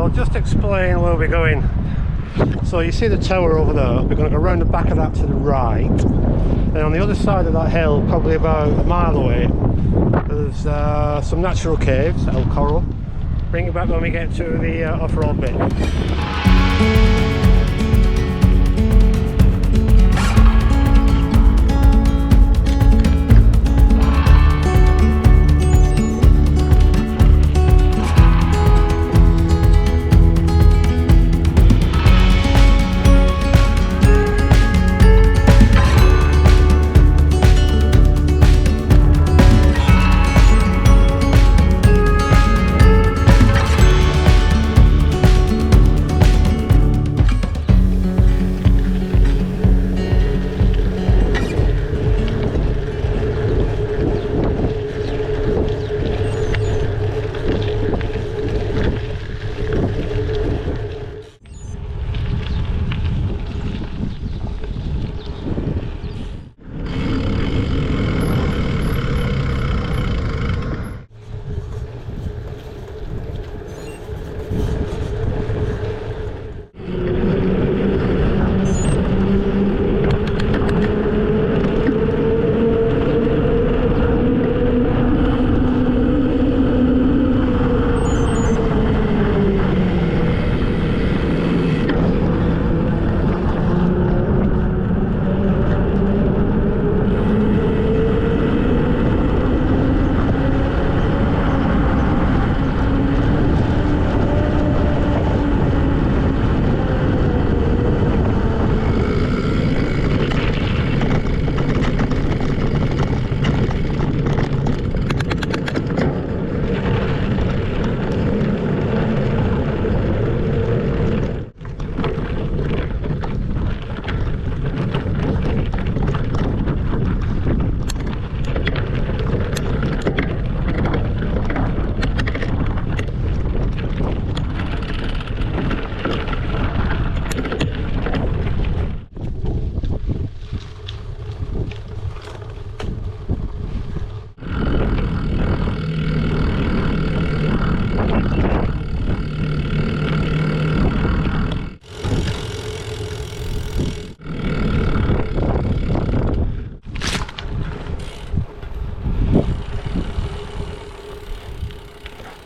I'll just explain where we're going. So you see the tower over there, we're going to go around the back of that to the right. Then on the other side of that hill, probably about a mile away, there's some natural caves, El Coral. Bring it back when we get to the off-road bit.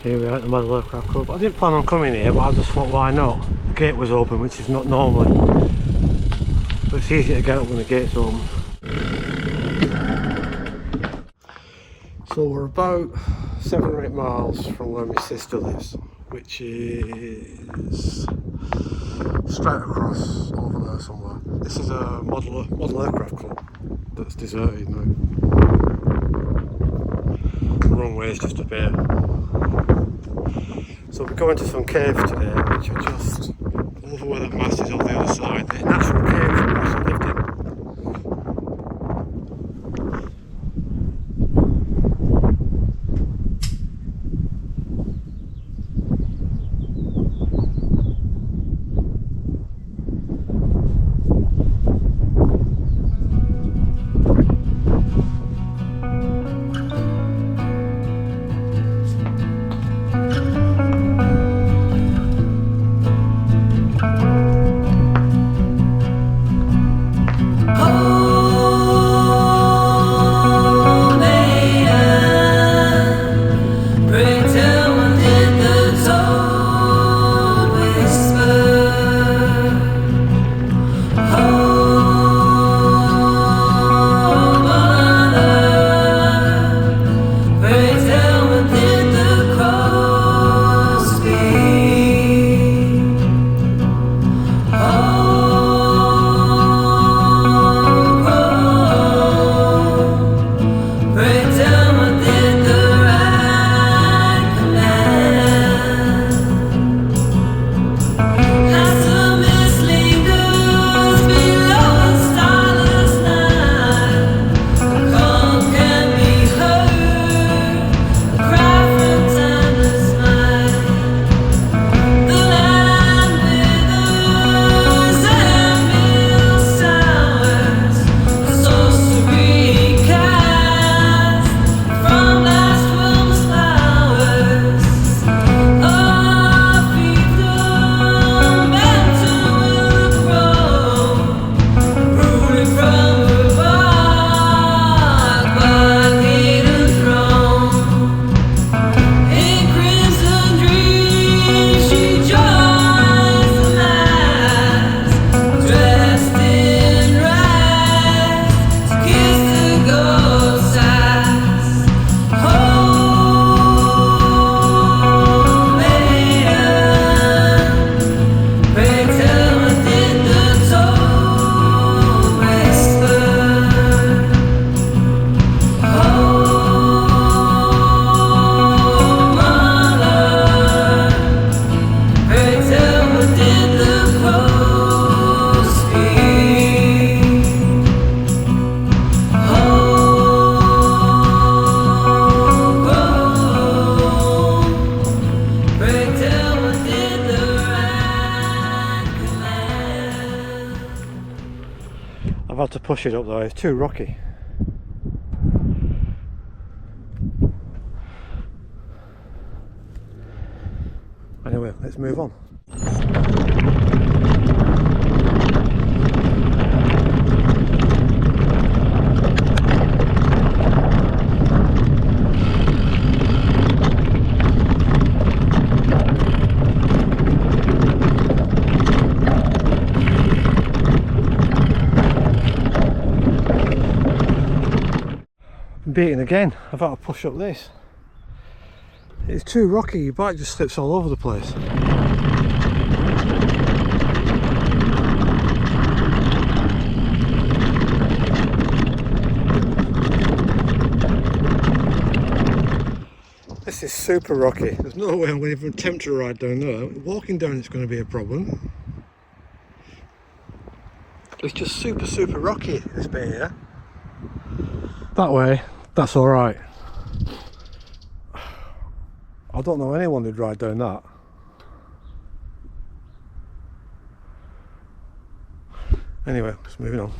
Here we are at the Model Aircraft Club. I didn't plan on coming here, but I just thought, why not? The gate was open, which is not normally. But it's easy to get up when the gate's open. So we're about 7 or 8 miles from where my sister lives, which is straight across over there somewhere. This is a model aircraft club that's deserted now. The wrong way is just up here. So we're going to some caves today, which are just over where that mast is on the other side. They're natural caves that we actually lived in. push it up though, it's too rocky. Anyway, let's move on. Beaten again. I've had to push up this. It's too rocky, your bike just slips all over the place. This is super rocky. There's no way I'm going to even attempt to ride down there. Walking down it's going to be a problem. It's just super rocky, this bit here. That way, that's alright. I don't know anyone who'd ride down that. Anyway, just moving on.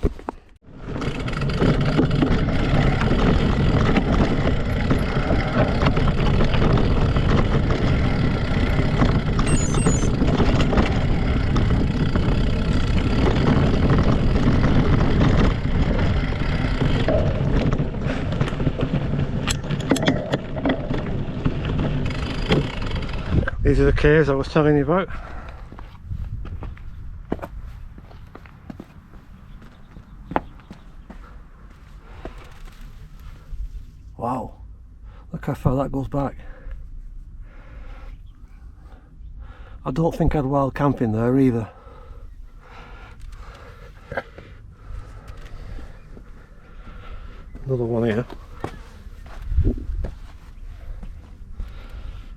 These are the caves I was telling you about. Wow, look how far that goes back. I don't think I'd wild camp in there either. Another one here.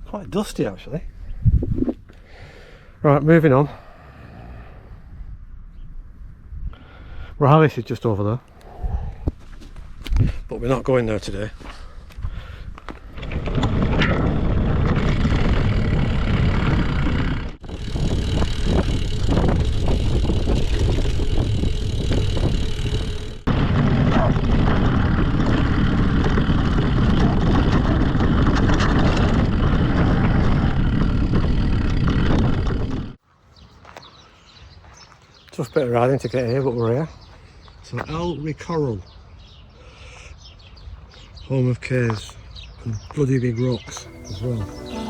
Quite dusty actually. Right, moving on. Rallis is just over there, but we're not going there today. Tough bit of riding to get here, but we're here. So El Recorral, home of caves and bloody big rocks as well.